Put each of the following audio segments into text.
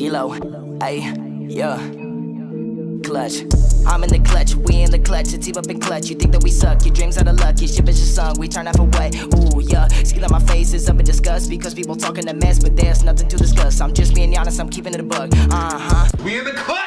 D-Lo, ayy, yeah. Clutch. I'm in the clutch, we in the clutch, it's team up in clutch. You think that we suck, your dreams are the luck, your ship is just sung, we turn off away. Ooh, yeah, skin on my face is up in disgust because people talking a mess, but there's nothing to discuss. I'm just being honest, I'm keeping it a bug. We in the clutch!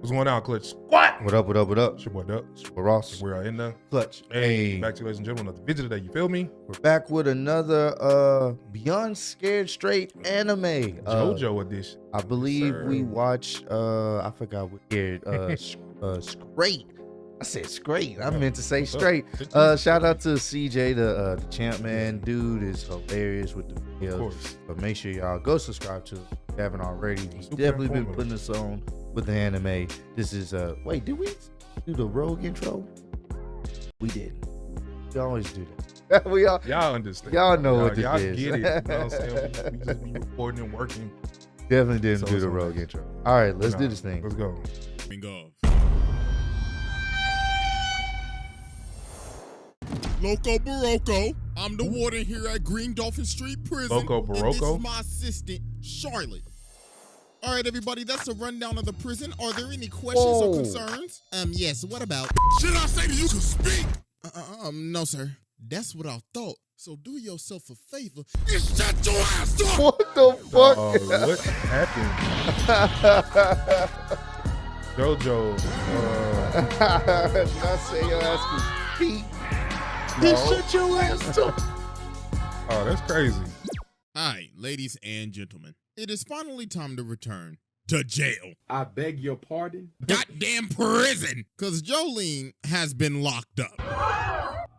What's going on, Clutch Squad? What up, what up, what up? It's your boy Duck. It's your boy Ross. We're in the Clutch. Hey, back to you, ladies and gentlemen, another video today, you feel me? We're back with another Beyond Scared Straight anime. Jojo edition. I believe Sir. we watched, I forgot what year, Straight. I said straight. I meant to say straight. Shout out to CJ, the champ man. Dude is hilarious with the videos. Of course. But make sure y'all go subscribe to him if you haven't already. He's Super definitely been informative. putting us on with the anime. This is wait, did we do the Rogue intro? We didn't. We always do that. We all Y'all understand. Y'all know what this y'all is. Get it. You know what I'm saying? We just be recording and working. definitely didn't So do it's the on Rogue that. intro. All right, let's do this thing. Let's go. Loco Barocco. I'm the warden here at Green Dolphin Street Prison. Loco And this Barocco? is my assistant, Charlotte. All right, everybody, that's a rundown of the prison. Are there any questions or Whoa. concerns? Yes, what about? Should I say to you to speak? No, sir. That's what I thought. So do yourself a favor and shut your ass up. What the fuck? What happened? Jojo. Not say your ass can speak. No. Shut your ass up. Oh, that's crazy. All right, ladies and gentlemen, it is finally time to return to jail. I beg your pardon? Goddamn prison, because Jolene has been locked up.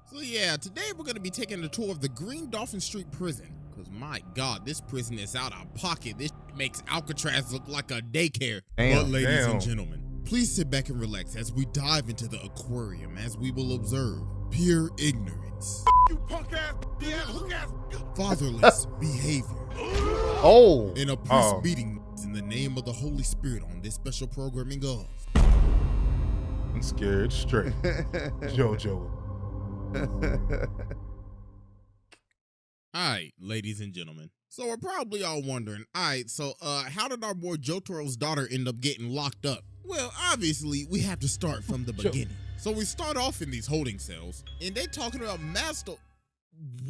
So yeah, today we're going to be taking a tour of the Green Dolphin Street Prison, because my God, this prison is out of pocket. This makes Alcatraz look like a daycare. Damn, But ladies damn. and gentlemen, please sit back and relax as we dive into the aquarium, as we will observe pure ignorance, You punk ass, hook ass. fatherless behavior, Oh, and a priest Oh. beating in the name of the Holy Spirit on this special programming of I'm scared straight. Jojo. Alright, ladies and gentlemen. So we're probably all wondering, alright, so how did our boy Jotaro's daughter end up getting locked up? Well, obviously, we have to start from the beginning. So we start off in these holding cells, and they talking about master.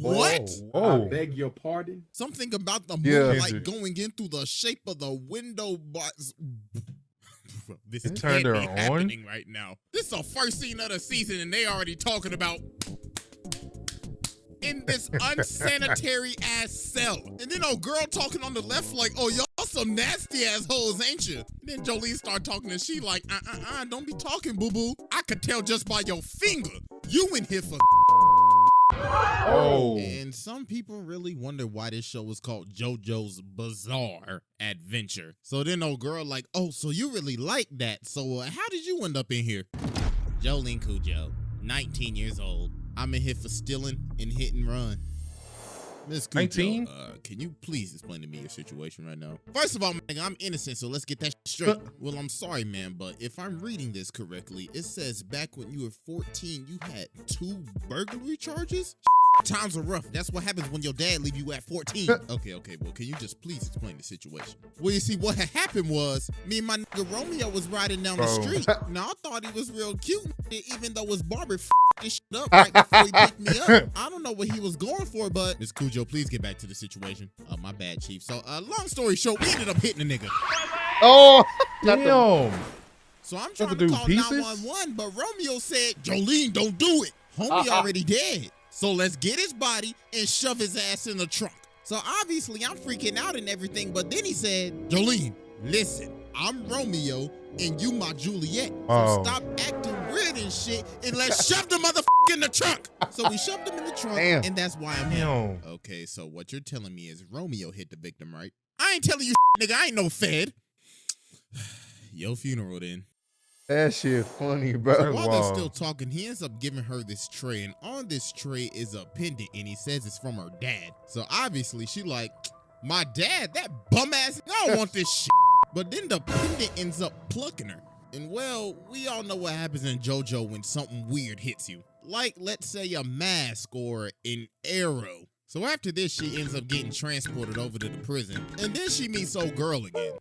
What? Whoa. I beg your pardon? Something about the Yeah. moonlight going in through the shape of the window box. This It can't turned her be on? happening right now. This is the first scene of the season, and they already talking about in this unsanitary ass cell. And then old girl talking on the left like, oh, y'all some nasty ass hoes, ain't you? And then Jolene start talking and she like, don't be talking, boo-boo. I could tell just by your finger. You in here for Oh. And some people really wonder why this show is called JoJo's Bizarre Adventure. So then old girl like, oh, so you really like that. So how did you end up in here? Jolene Cujo, 19 years old. I'm in here for stealing and hit and run. Miss Cujo, 19? Can you please explain to me your situation right now? First of all, man, I'm innocent, so let's get that straight. Well, I'm sorry, man, but if I'm reading this correctly, it says back when you were 14, you had 2 burglary charges? Times are rough. That's what happens when your dad leave you at 14. Okay, well, can you just please explain the situation? Well, you see, what had happened was, me and my nigga Romeo was riding down the Bro. street. Now, I thought he was real cute, even though his barber this shit up right before he picked me up. I don't know what he was going for, but Miss Cujo, please get back to the situation. My bad, Chief. So, long story short, we ended up hitting a nigga. oh, Damn. So I'm What trying to to do, call pieces? 911, but Romeo said, Jolene, don't do it. Homie already dead. So let's get his body and shove his ass in the trunk. So obviously I'm freaking out and everything, but then he said, Jolene, listen, I'm Romeo and you my Juliet. So Oh. stop acting weird and shit and let's shove the motherfucker in the trunk. So we shoved him in the trunk, Damn. and that's why I'm here. Damn. Okay, so what you're telling me is Romeo hit the victim, right? I ain't telling you nigga, I ain't no fed. Your funeral then. that shit funny, That's bro. While they're wild. still talking, he ends up giving her this tray, and on this tray is a pendant, and he says it's from her dad. So obviously she like, my dad, that bum ass, I don't want this shit. But then the pendant ends up plucking her. And well, we all know what happens in JoJo when something weird hits you. Like, let's say a mask or an arrow. So after this, she ends up getting transported over to the prison. And then she meets old girl again.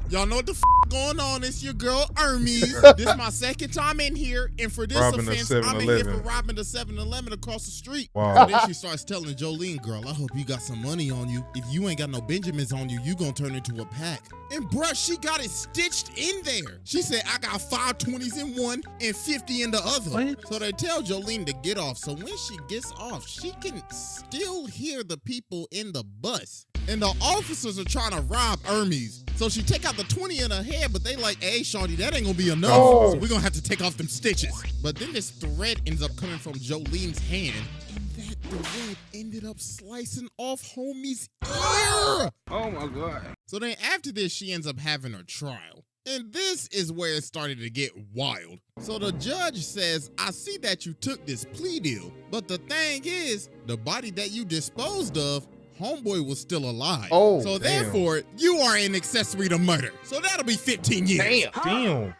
Y'all know what the going on. It's your girl, Hermes. This is my second time in here. And for this Robbing a offense, I'm in here for 7-Eleven. robbing the 7-Eleven across the street. Wow. So then she starts telling Jolene, girl, I hope you got some money on you. If you ain't got no Benjamins on you, you gonna turn into a pack. And bruh, she got it stitched in there. She said, I got 5 20s in one and 50 in the other. What? So they tell Jolene to get off. So when she gets off, she can still hear the people in the bus. And the officers are trying to rob Hermes. So she take out the 20 in her head, but they like, hey, shorty, that ain't gonna be enough. Oh. So we're gonna have to take off them stitches. But then this thread ends up coming from Jolene's hand. And that thread ended up slicing off homie's ear. Oh my God. So then after this, she ends up having her trial. And this is where it started to get wild. So the judge says, I see that you took this plea deal, but the thing is, the body that you disposed of, homeboy was still alive. Oh, so damn. therefore, you are an accessory to murder. So that'll be 15 years. Damn.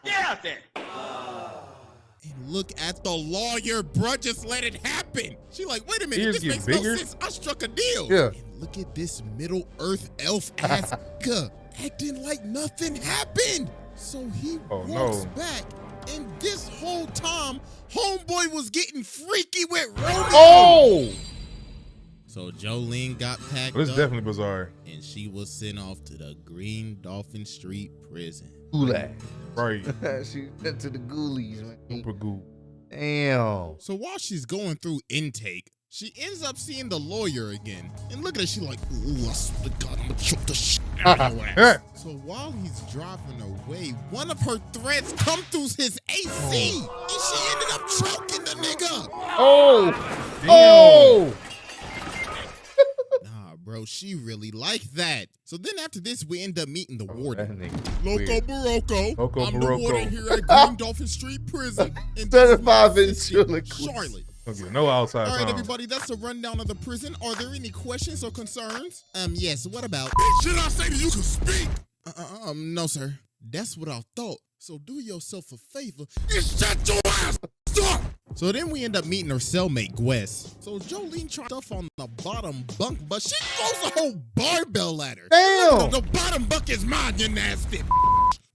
And look at the lawyer, bruh, just let it happen. She like, wait a minute, Ears this get makes bigger? no sense. I struck a deal. Yeah. And look at this Middle Earth elf ass nigga acting like nothing happened. So he Oh, walks no. back, and this whole time, homeboy was getting freaky with Romeo. Oh! So Jolene got packed This is up, definitely bizarre. and she was sent off to the Green Dolphin Street prison. Gulag. Right. She went to the ghoulies, man. Super goo. Damn. So while she's going through intake, she ends up seeing the lawyer again. And look at her, she like, ooh, I swear to God, I'm gonna choke the shit out of your ass. So while he's driving away, one of her threads come through his AC, and she ended up choking the nigga. Oh! Damn. Oh! Nah, bro, she really liked that. So then after this, we end up meeting the That warden. nigga Loco weird. Barocco. Loco I'm the Barocco. warden here at Green Dolphin Street Prison. And this is my Certified assistant, ventriloquist. Charlotte. Don't get no outside All right, sound. everybody, that's a rundown of the prison. Are there any questions or concerns? Yes, what about? Should I say that you can speak? No, sir. That's what I thought. So do yourself a favor. Shut your ass. Stop. So then we end up meeting her cellmate, Gwess. So Jolene tried stuff on the bottom bunk, but she throws a whole barbell at her. Damn. The bottom bunk is mine, you nasty.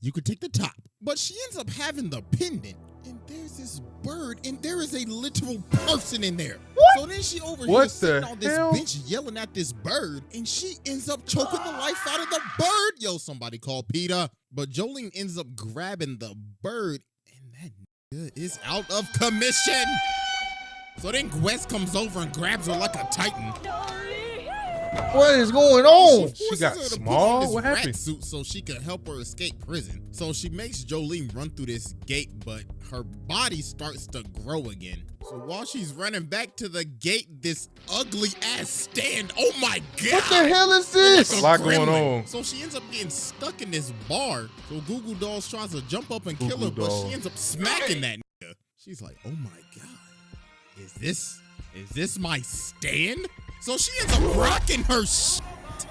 You could take the top. But she ends up having the pendant. And there's this bird, and there is a literal person in there. What? So then she over here What sitting the on this hell? bench yelling at this bird, and she ends up choking the life out of the bird. Yo, somebody call Peter. But Jolene ends up grabbing the bird, and that nigga is out of commission. So then Gwess comes over and grabs her like a titan. What is going on? Forces got her to put small? on this What rat happened? suit so she could help her escape prison. So she makes Jolene run through this gate, but her body starts to grow again. So while she's running back to the gate, this ugly ass stand. Oh my God! What the hell is this? A lot going gremlin. on. So she ends up getting stuck in this bar. So Google Dolls tries to jump up and kill her, Goo Goo but Dolls. she ends up smacking that nigga. She's like, oh my God, is this my stand? So she ends up rocking her shit.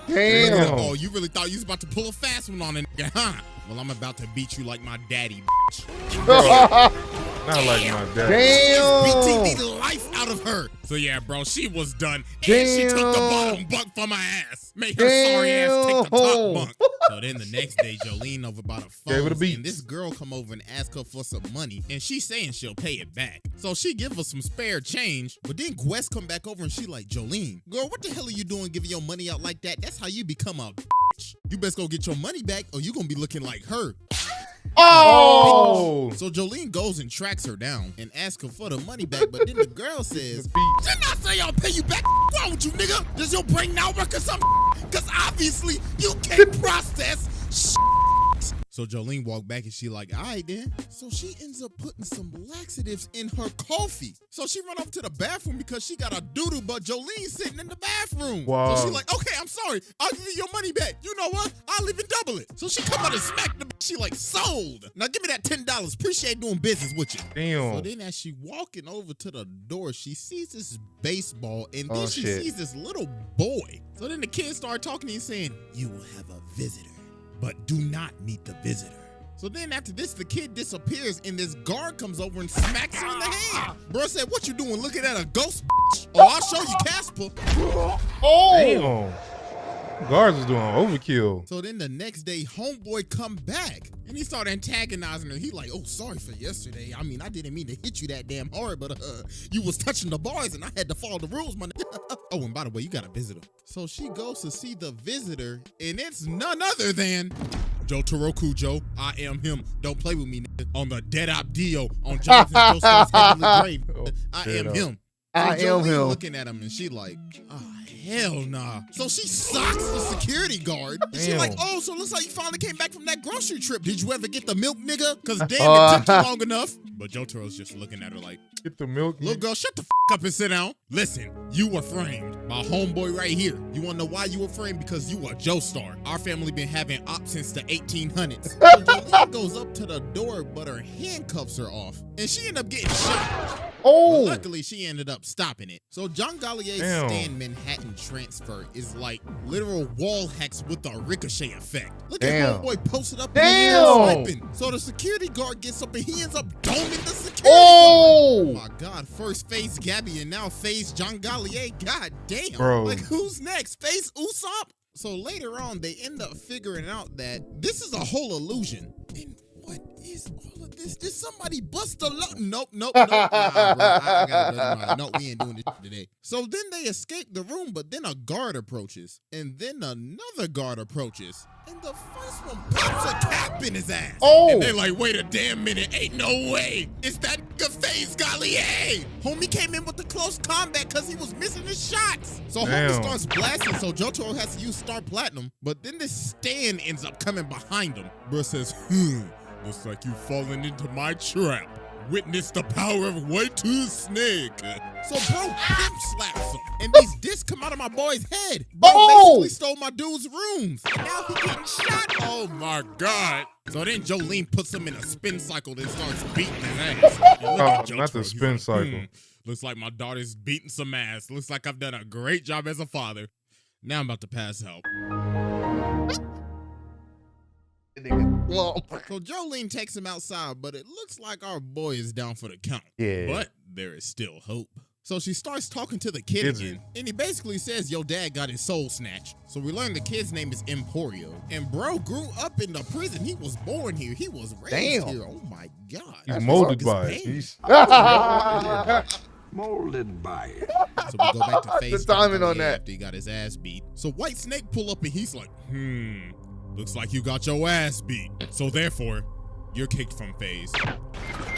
Damn. Oh, you really thought you was about to pull a fast one on a nigga, huh? Well, I'm about to beat you like my daddy, bitch. Not like my dad. Beating Damn. the life out of her. So yeah, bro, she was done. And she took the bottom bunk from my ass. Made her sorry ass take the top Damn. bunk. So then the next day, Jolene over by the phone, Gave her the beats. and this girl come over and ask her for some money, and she's saying she'll pay it back. So she give her some spare change, but then Gwess come back over and she like, Jolene, girl, what the hell are you doing giving your money out like that? That's how you become a bitch. You best go get your money back or you gonna be looking like her. Oh. So Jolene goes and tracks her down and asks her for the money back, but then the girl says, Beat. didn't I say I'll pay you back? What's wrong with you, nigga? Does your brain not work or something? Because obviously you can't process shit. So Jolene walked back and she like, all right then. So she ends up putting some laxatives in her coffee. So she run up to the bathroom because she got a doodle, but Jolene's sitting in the bathroom. Wow. So she like, okay, I'm sorry. I'll give you your money back. You know what? I'll even double it. So she come out and smack the bitch. She like, sold. Now give me that $10. Appreciate doing business with you. Damn. So then as she walking over to the door, she sees this baseball and then Oh, she shit. sees this little boy. So then the kid started talking to him saying, you will have a visitor, but do not meet the visitor. So then after this, the kid disappears and this guard comes over and smacks her in the hand. Bro said, what you doing looking at a ghost, bitch? Oh, I'll show you, Casper. Damn. Guards was doing overkill. So then the next day, homeboy come back and he started antagonizing her. He like, oh, sorry for yesterday. I mean, I didn't mean to hit you that damn hard, but you was touching the bars and I had to follow the rules, my nigga. Oh, and by the way, you got a visitor. So she goes to see the visitor and it's none other than Jotaro Kujo. I am him. Don't play with me, nigga. On the Dead Op Dio on Jonathan Joestar's Heavenly Grave. I am him. So I am Jolene him. looking at him and she like, oh, hell nah. So she socks the security guard. And she like, oh, so it looks like you finally came back from that grocery trip. Did you ever get the milk, nigga? Because damn, it took you long enough. But Jotaro's just looking at her like, Get the milk. little girl, shut the up and sit down. Listen, you were framed. My homeboy right here. You want to know why you were framed? Because you a Joestar. Our family been having ops since the 1800s. So Jolene goes up to the door, but her handcuffs are off. And she ended up getting shot. Oh, But luckily, she ended up stopping it. So John Gollier's Damn. Stan Manhattan transfer is like literal wall hacks with a ricochet effect. Look Damn. at homeboy posted up Damn. in the swiping. So the security guard gets up and he ends up doming the security guard. oh, My God, first face Gabby and now face John Gallier. God damn. Bro. Like, who's next? Face Usopp? So later on, they end up figuring out that this is a whole illusion. And what is all of this? Did somebody bust a lock? Nope. Nah, bro. I gotta go to no, we ain't doing this today. So then they escape the room, but then a guard approaches. And then another guard approaches. And the first one pops a cap in his ass. Oh. And they like, wait a damn minute. Ain't no way. It's that nigga Face Gallier. Homie came in with the close combat because he was missing his shots. So Damn. homie starts blasting, so Jotaro has to use Star Platinum. But then this Stan ends up coming behind him. Bro says, looks like you've fallen into my trap. Witness the power of White Tooth Snake. So bro pimp slaps him. And these discs come out of my boy's head. Bro basically stole my dude's rooms. And now he getting shot. Oh my God. So then Jolene puts him in a spin cycle and starts beating his ass. And look at Oh, not the Jotaro. He's spin like, cycle. Looks like my daughter's beating some ass. Looks like I've done a great job as a father. Now I'm about to pass out. So Jolene takes him outside, but it looks like our boy is down for the count. Yeah. But there is still hope. So she starts talking to the kid Is again, and he basically says, yo, dad got his soul snatched. So we learn the kid's name is Emporio. And bro grew up in the prison. He was born here. He was raised Damn. here. Oh my God. He's molded This by it. pain. Molded by it. So we go back to Face The timing on that. after he got his ass beat. So White Snake pull up and he's like, looks like you got your ass beat. So therefore, you're kicked from Phase.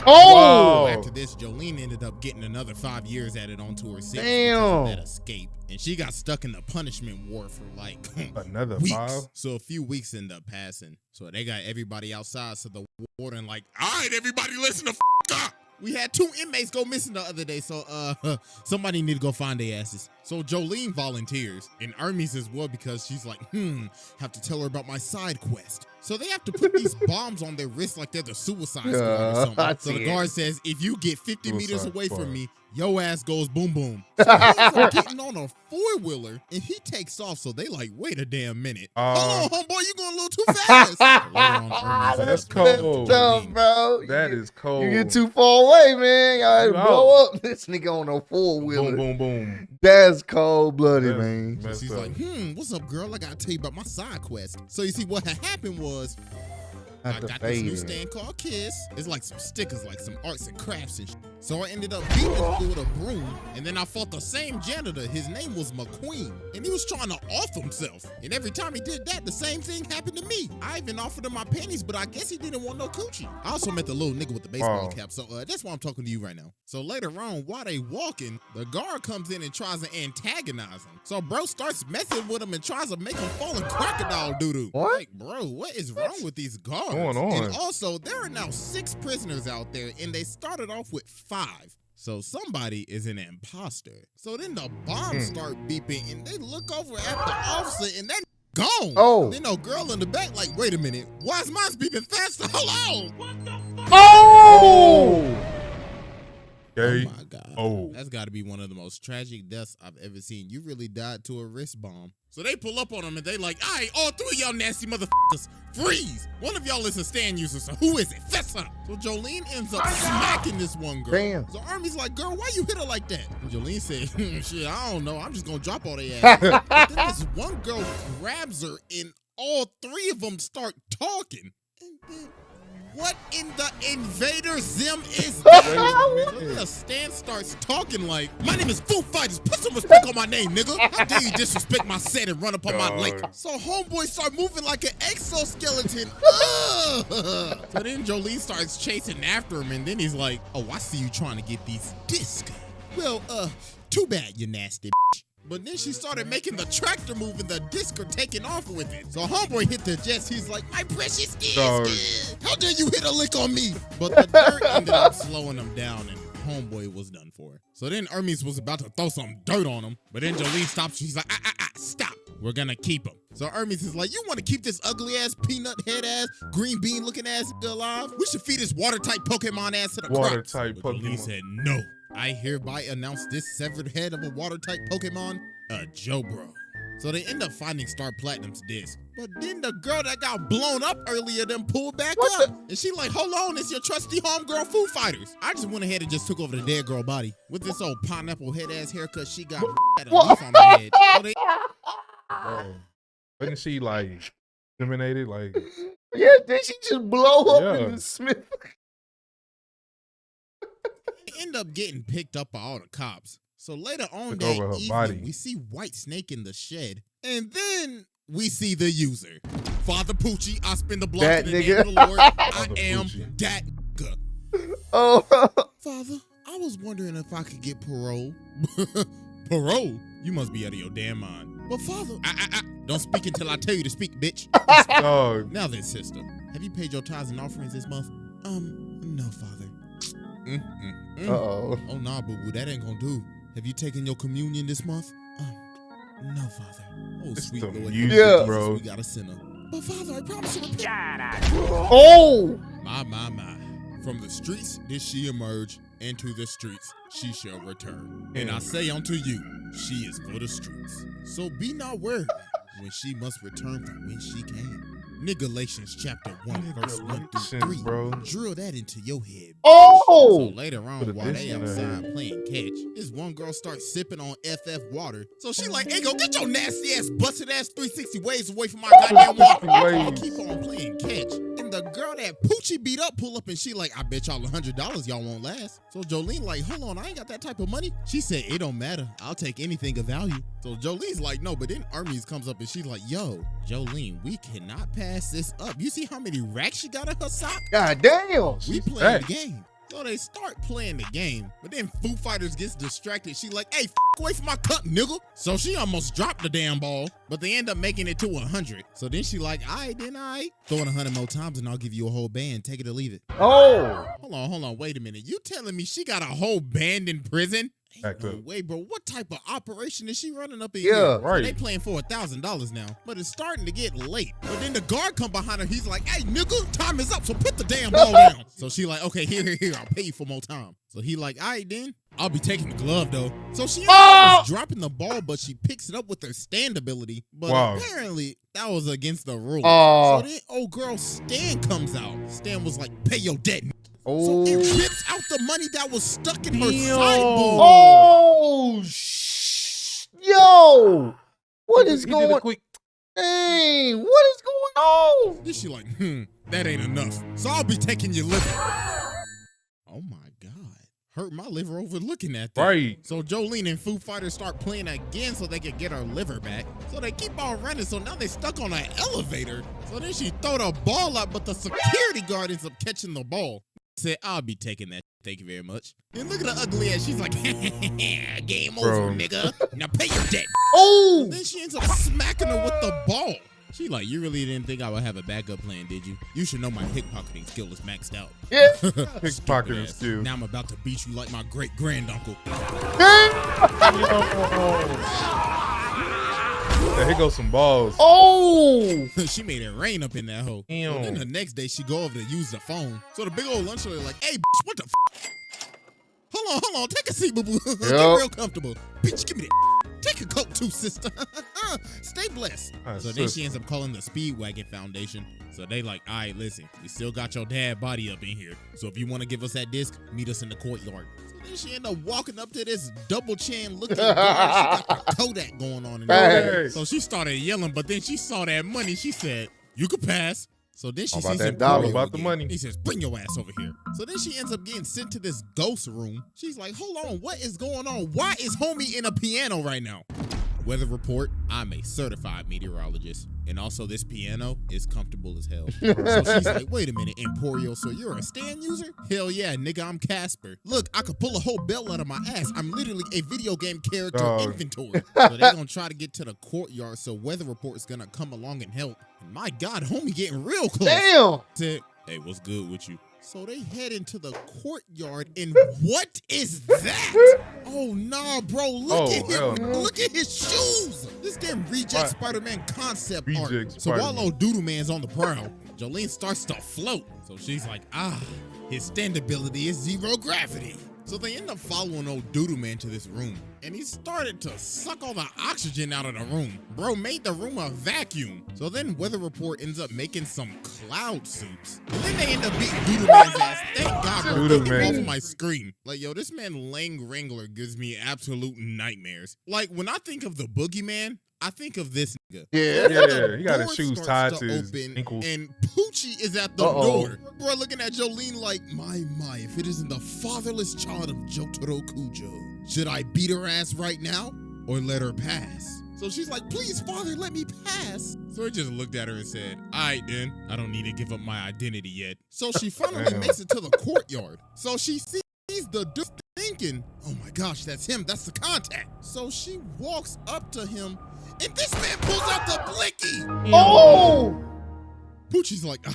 Oh, Wow. After this, Jolene ended up getting another 5 years added onto her sentence because Damn. of that escape. And she got stuck in the punishment war for like Another weeks. 5. So a few weeks end up passing. So they got everybody outside. So the warden like, all right, everybody listen the up. We had 2 inmates go missing the other day, so somebody need to go find their asses. So Jolene volunteers, and Hermes as well because she's like, have to tell her about my side quest. So they have to put these bombs on their wrists like they're the Suicide Squad or I something. So see the it. guard says, if you get 50 meters Suicide away Squad. from me, your ass goes boom boom. So he ends up getting on a 4-wheeler and he takes off. So they like, wait a damn minute. Hold on, homeboy, you going a little too fast. So later on, Hermes That's ends up cold. Jolene. bro. That is cold. You get too far away, man. Y'all You blow up. This nigga on a boom, 4-wheeler. boom, boom. That's cold blooded, That's man. messed She's up. like, what's up, girl? I gotta tell you about my side quest. So you see, what had happened was I Have to got this new fade it. stand called Kiss. It's like some stickers, like some arts and crafts and shit. So I ended up beating this dude with a broom, and then I fought the same janitor. His name was McQueen, and he was trying to off himself. And every time he did that, the same thing happened to me. I even offered him my panties, but I guess he didn't want no coochie. I also met the little nigga with the baseball Oh. cap, so that's why I'm talking to you right now. So later on, while they walking, the guard comes in and tries to antagonize him. So bro starts messing with him and tries to make him fall in crocodile doo-doo. What? Like, bro, what is wrong with these guards? Going on? And also, there are now 6 prisoners out there, and they started off with 5. So somebody is an imposter. So then the bombs start beeping, and they look over at the officer, and that gone. Oh. Then no girl in the back like, wait a minute, why is mine beeping faster? Hold on. Oh! Okay. Oh my God. Oh. That's got to be one of the most tragic deaths I've ever seen. You really died to a wrist bomb. So they pull up on them and they like, all right, all three of y'all nasty motherfuckers, freeze. One of y'all is a stand user, so who is it? Fess up. So Jolene ends up smacking this one girl. Damn. So Army's like, girl, why you hit her like that? And Jolene said, shit, I don't know. I'm just gonna drop all their ass. But then this one girl grabs her and all three of them start talking. And then what in the invader zim is that? The Stan starts talking like, my name is Foo Fighters. Put some respect on my name, nigga. How dare you disrespect my set and run up on my lake? So homeboy start moving like an exoskeleton. So then Jolene starts chasing after him, and then he's like, oh, I see you trying to get these discs. Well, too bad, you nasty bitch. But then she started making the tractor move and the disc are taking off with it. So homeboy hit the jets. He's like, my precious disc. How dare you hit a lick on me? But the dirt ended up slowing him down and homeboy was done for. So then Hermes was about to throw some dirt on him. But then Jolene stops. She's like, stop. We're gonna keep him. So Hermes is like, you wanna keep this ugly ass, peanut head ass, green bean looking ass alive? We should feed this water type Pokemon ass to the crops. Water type Pokemon. Jolene said no. I hereby announce this severed head of a water-type Pokemon, a Jojo. So they end up finding Star Platinum's disc. But then the girl that got blown up earlier then pulled back up. And she like, hold on, it's your trusty homegirl Foo Fighters. I just went ahead and just took over the dead girl body. With this old pineapple head-ass haircut, she got at a leaf on her head. So they Wasn't she like eliminated? Like, Yeah, did she just blow up in the Smith? end up getting picked up by all the cops. So later on Took that over her evening, body. we see White Snake in the shed. And then we see the user. Father Poochie, I spin the block That in the nigga. name of the Lord. I Father am Poochie. that nigga. Oh, Father, I was wondering if I could get parole. Parole? You must be out of your damn mind. But Father, don't speak until I tell you to speak, bitch. dog. Now then, sister, have you paid your tithes and offerings this month? No, Father. uh-oh. Oh, nah, boo-boo, that ain't gonna do. Have you taken your communion this month? No, Father. Oh, It's sweet the Lord. music, Yeah. bro. We got a sinner. But Father, I promise to repent. Oh! My. From the streets did she emerge, and to the streets she shall return. And I say unto you, she is for the streets. So be not worried when she must return from when she came. Nigalations chapter 1, verse 1 through 3. Bro. Drill that into your head. Oh! So later on, Put a while disc they in her outside playing catch, this one girl starts sipping on FF water. So she like, hey, go get your nasty ass, busted ass 360 waves away from my goddamn water. Waves. Keep on playing catch. And the girl that Poochie beat up pull up and she like, I bet y'all $100 y'all won't last. So Jolene like, hold on, I ain't got that type of money. She said, it don't matter. I'll take anything of value. So Jolene's like, no, but then Hermes comes up and she's like, yo, Jolene, we cannot pass this up. You see how many racks she got in her sock? God damn! We She's playing back. the game. So they start playing the game, but then Foo Fighters gets distracted. She like, hey, away from my cup, nigga. So she almost dropped the damn ball, but they end up making it to 100. So then she like, all right, then I throw it 100 more times and I'll give you a whole band. Take it or leave it. Oh! Hold on, wait a minute. You telling me she got a whole band in prison? Back No up. way, bro. What type of operation is she running up in Yeah. here? So Right. they playing for $1,000 now, but it's starting to get late. But then the guard come behind her. He's like, hey, nigga, time is up, so put the damn ball down. So she like, okay, here. I'll pay you for more time. So he like, all right, then. I'll be taking the glove, though. So she ends up dropping the ball, but she picks it up with her stand ability. But Wow. apparently, that was against the rules. Oh. So then old girl Stan comes out. Stan was like, pay your debt. Oh. So it rips out the money that was stuck in her side boob. Oh! Yo! What is He did a going? quick. Dang! What is going on? Then she like, that ain't enough. So I'll be taking your liver. Oh my God. Hurt my liver over looking at that. Right. So Jolene and Foo Fighters start playing again so they can get her liver back. So they keep on running. So now they stuck on an elevator. So then she throw the ball out, but the security guard ends up catching the ball. Said, I'll be taking that. Thank you very much. And look at her ugly ass. She's like, game over, Bro. nigga. Now pay your debt. Oh! Then she ends up smacking her with the ball. She like, you really didn't think I would have a backup plan, did you? You should know my pickpocketing skill is maxed out. Yeah. Pickpocketing skill. Now I'm about to beat you like my great granduncle. Yeah, here goes some balls. Oh! She made it rain up in that hole. Damn. So then the next day she go over to use the phone. So the big old lunch lady like, hey, what the Hold on, take a seat, boo-boo. Get Yup. real comfortable. Bitch, give me that. Take a coat too, sister. Stay blessed. So then she ends up calling the Speedwagon Foundation. So they like, all right, listen, we still got your dad body up in here. So if you want to give us that disc, meet us in the courtyard. So then she ended up walking up to this double chin looking guard. She got the Kodak going on in there. So she started yelling, but then she saw that money. She said, you could pass. So then she sees him about the money. He says, bring your ass over here. So then she ends up getting sent to this ghost room. She's like, hold on, what is going on? Why is homie in a piano right now? Weather report, I'm a certified meteorologist. And also this piano is comfortable as hell. So she's like, wait a minute, Emporio, so you're a stand user? Hell yeah, nigga, I'm Casper. Look, I could pull a whole bell out of my ass. I'm literally a video game character inventory. So they're gonna try to get to the courtyard, so weather report is gonna come along and help. And my God, homie getting real close. Damn. Said, hey, what's good with you? So they head into the courtyard, and what is that? Oh, nah, bro. Look at him. No. Look at his shoes. This damn reject Spider-Man concept art. So Spider-Man. while old Doodle Man's on the prowl, Jolene starts to float. So she's like, his standability is 0 gravity. So they end up following old Doodle Man to this room, and he started to suck all the oxygen out of the room. Bro made the room a vacuum. So then Weather Report ends up making some cloud suits. And then they end up beating Doodle Man's ass. Thank God, bro. Took him off my screen. Like, yo, this man Lang Wrangler gives me absolute nightmares. Like, when I think of the Boogeyman, I think of this nigga. Yeah, he got his shoes tied to his ankles. And Poochie is at the door. Bro, looking at Jolene like, my, if it isn't the fatherless child of Jotaro Kujo, should I beat her ass right now or let her pass? So she's like, please, father, let me pass. So he just looked at her and said, all right, then. I don't need to give up my identity yet. So she finally makes it to the courtyard. So she sees the dude thinking, oh my gosh, that's him. That's the contact. So she walks up to him, and this man pulls out the blicky. Oh! Poochie's like,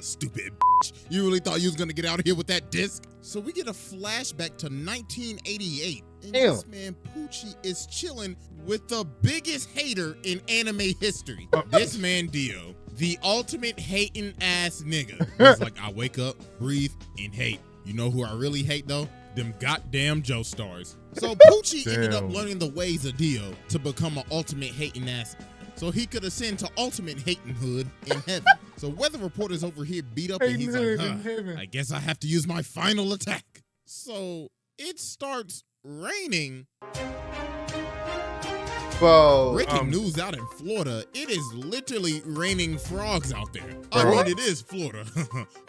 stupid bitch. You really thought you was gonna get out of here with that disc? So we get a flashback to 1988. And this man Poochie is chilling with the biggest hater in anime history. This man Dio, the ultimate hating ass nigga. He's like, I wake up, breathe, and hate. You know who I really hate though? Them goddamn Joe stars. So Poochie ended up learning the ways of Dio to become an ultimate hating ass, so he could ascend to ultimate hating hood in heaven. So Weather Reporter's over here beat up, and he's like, I guess I have to use my final attack. So it starts raining. Bro. Breaking news out in Florida, it is literally raining frogs out there. I mean, it is Florida.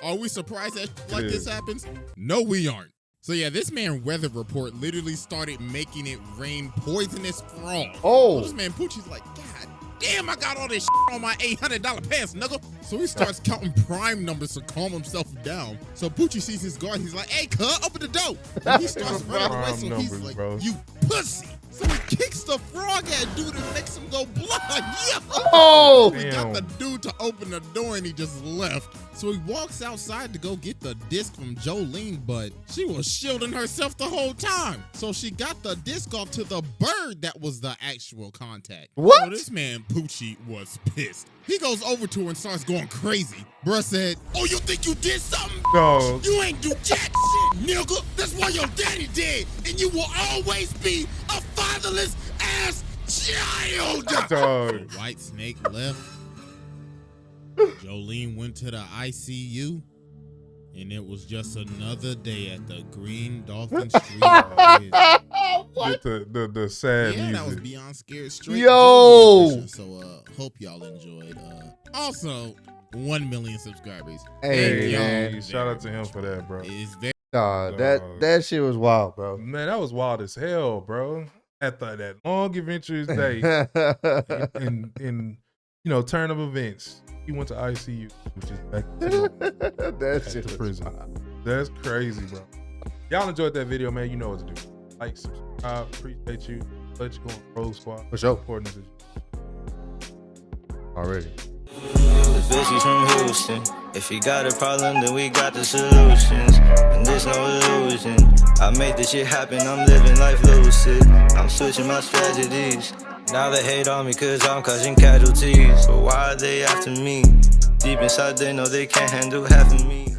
Are we surprised that like this happens? No, we aren't. So yeah, this man Weather Report literally started making it rain poisonous frogs. Oh. So this man Poochie's like, God damn, I got all this on my $800 pants, nigga. So he starts counting prime numbers to calm himself down. So Poochie sees his guard. He's like, hey, cuz, open the door. And he starts running away. So he's like, you pussy. So he kicks the frog at dude and makes him go blind. Yeah. Oh! We got the dude to open the door and he just left. So he walks outside to go get the disc from Jolene, but she was shielding herself the whole time. So she got the disc off to the bird that was the actual contact. What? So this man Poochie was pissed. He goes over to her and starts going crazy. Bruh said, oh, you think you did something? No. You ain't do jack shit, nigga. That's why your daddy dead. And you will always be a fatherless ass child. Dog. White Snake left. Jolene went to the ICU. And it was just another day at the Green Dolphin Street. With the sad music. That was Beyond Scared Straight. Yo! So hope y'all enjoyed. Also, 1 million subscribers. Hey, shout out to him for that, bro. It's very that shit was wild, bro. Man, that was wild as hell, bro. At that long adventurous day, in turn of events, he went to ICU, which is back to prison. That's crazy, bro. Y'all enjoyed that video, man. You know what to do. Like, subscribe, appreciate you. Let you go on Pro Squad. For sure. Supporting us. Already. The bitch is from Houston. If you got a problem, then we got the solutions. And there's no illusion. I made this shit happen, I'm living life lucid. I'm switching my strategies. Now they hate on me cause I'm causing casualties. But why are they after me? Deep inside they know they can't handle half of me.